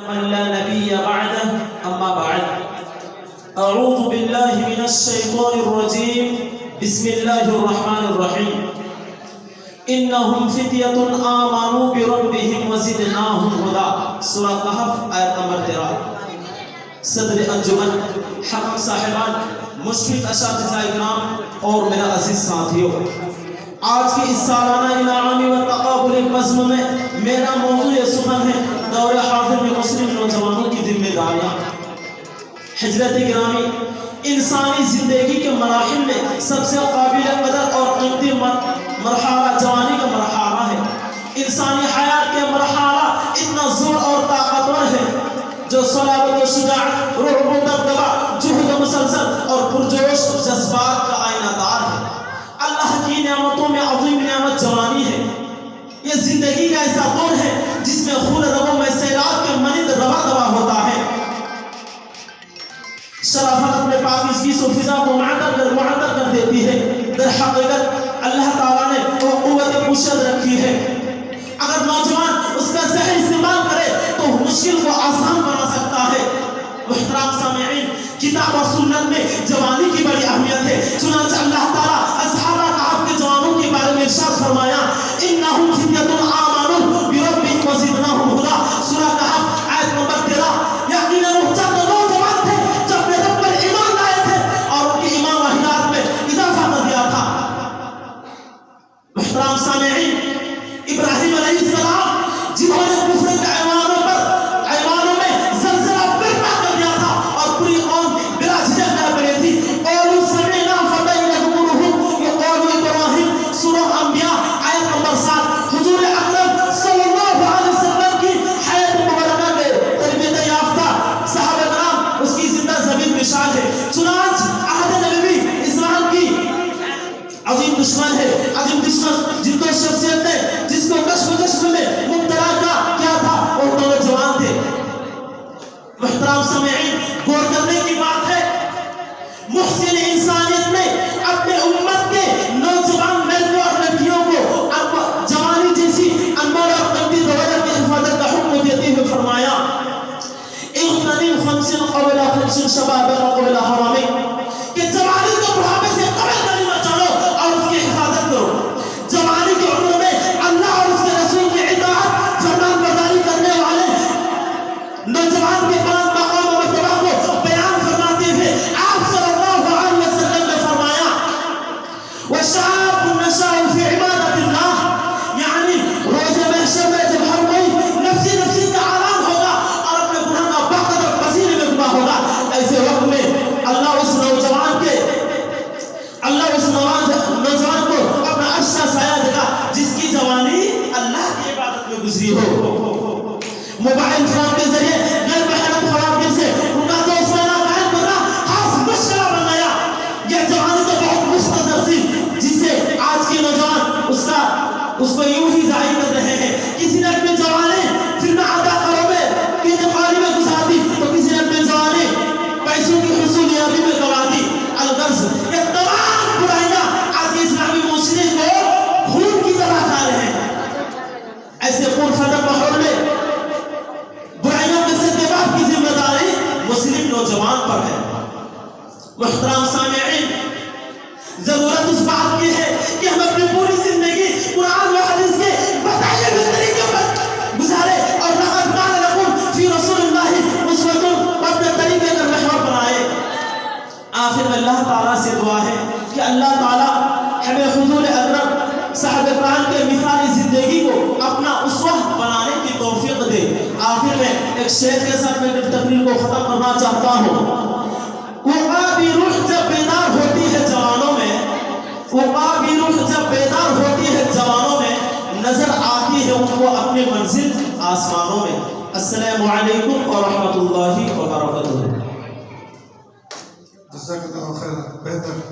من لا نبي بعده أما بعد أعوذ بالله من الشيطان الرجيم بسم الله الرحمن الرحيم إنهم فتية آمنوا بربهم وزدناهم هدى سورة کہف آیت نمبر 13 صدر انجمن حکم صاحبان مشفق اساتذہ اکرام اور میرا عزیز ساتھیوں، آج کی اس سالانہ انعامی و تقابل بزم میں میرا موضوع سخن ہے دور حاضر میں مسلم نوجوانوں کی ذمہ داریاں۔ حضرت گرامی، انسانی زندگی کے مراحل میں سب سے قابل قدر اور قیمتی مرحلہ جوانی کا مرحلہ ہے۔ انسانی حیات کے مرحلہ اتنا زور اور طاقتور ہے جو صلابت و شجاعت، رعب و دبدبہ، جہد و مسلسل اور پرجوش جذبات کا آئینہ دار ہے۔ اللہ کی نعمتوں میں عظیم نعمت جوانی ہے۔ یہ زندگی کا ایسا دور ہے جس میں خون رگوں میں سیلاب کے مانند روا دوا ہوتا ہے۔ شرافت اپنے پاکیزگی و فضا کو معطر کر دیتی ہے۔ در حقیقت اللہ تعالیٰ نے وہ قوت مشد رکھی ہے، اگر نوجوان اس کا صحیح استعمال کرے تو مشکل کو آسان بنا سکتا ہے۔ محترم سامعین، کتاب و سنت میں جوانی کی بڑی اہمیت ہے، چنانچہ اللہ تعالیٰ اصحاب کہف کے جوانوں کے بارے میں ارشاد فرمایا انہم فتیۃ آمنوا بربہم وزدناہم ہدی، سورہ کہف آیت نمبر 13۔ یقیناً وہ چند نوجوان تھے جو اپنے رب پر ایمان لائے تھے اور ان کی ایمان و ہدایت میں اضافہ کر دیا تھا۔ محترم سامعین، ابراہیم علیہ السلام جنہوں نے کفر کے ایوانوں میں زلزلہ برپا کر دیا تھا اور پوری قوم بلا جھجک کر پڑی تھی، قولوا سمعنا فتى يذكرهم يقال ابراہیم، سورہ انبیاء آیت نمبر 7۔ حضور اکرم صلی اللہ علیہ وسلم کی حیات مبارکہ میں تربیت یافتہ صحابہ کرام اس کی زندہ زمین مثال ہے۔ چنانچہ عہد نبوی اسلام کی عظیم دشمن ہے، عظیم دشمن جن کو شخصیت نے جس کو کشف و کشف میں مبتلا کیا تھا وہ نوجوان تھے۔ محترم سامعین، غور کرنے کی بات ہے، محسن انسانیت نے اپنے امت کے نوجوان لڑکوں اور لڑکیوں کو جوانی جیسی انمول اور قیمتی دولت کی حفاظت کا حکم دیتے ہوئے فرمایا اغتنم 50 قبل 50 شبابا قبل حرامک، کہ جوانی کو بڑھاپے سے قبل غنیمت جانو اور اس کی حفاظت کرو۔ جوانی کے عمر میں اللہ اور اس کے رسول کی اطاعت فرمان برداری کرنے والے نوجوان کے بلند مقام و مرتبہ کو بیان فرماتے ہوئے آپ صلی اللہ علیہ وسلم نے فرمایا وَشَابٌ نَشَأَ فِي عِبَادَةِ اللَّهِ، یعنی روز محشر میں جب ہر کوئی نفسی نفسی کا عالم ہوگا اور اپنے گناہ کا بقدر پسینے میں ڈوبا ہوگا، ایسے وقت میں اللہ اس نوجوان کو اپنا عرش کا سایہ دے گا جس کی جوانی اللہ کی عبادت میں گزری ہو۔ موبائل فون کے ذریعے غیر محرم خواتین سے ان کا دوستانہ قائم کرنا خاص مشکلہ بن گیا۔ یہ جوانی تو بہت مختصر تھی جس سے آج کے نوجوان اس کو یوں ہی ضائع کر رہے ہیں۔ کسی نے اپنے جوانی فلم اداکاروں میں انتقالی میں گزار دی تو کسی نے اپنے جوانی پیسوں کی حصول یابی میں گوا دی۔ الغرض یہ تمام برائیاں آج کے اسلامی معاشرے کو خون کی طرح کھا رہے ہیں۔ ایسے خون ختم ماحول میں برائیوں کے سدباب کی ذمہ داری مسلم نوجوان پر ہے۔ محترم سامعین، ضرورت اس بات کی ہے کہ ہم اپنی پوری زندگی قرآن و حدیث کے بتائے ہوئے طریقے پر گزارے اور لقد کان لکم فی رسول اللہ اسوۃ، اپنے طریقے کا محور بنائے۔ آخر میں اللہ تعالیٰ سے دعا ہے کہ اللہ تعالیٰ ہمیں حضور اکرم صحابہ کرام کے مثالی زندگی کو اپنا اسوہ بنانے کی توفیق دے۔ آخر میں ایک شعر کے ساتھ میں تقریر کو ختم کرنا چاہتا ہوں۔ عقابی روح جب بیدار ہوتی ہے جوانوں میں، عقابی روح جب بیدار ہوتی ہے جوانوں میں، نظر آتی ہے ان کو اپنی منزل آسمانوں میں۔ السلام علیکم ورحمۃ اللہ وبرکاتہ۔ جزاک اللہ خیر، بہتر۔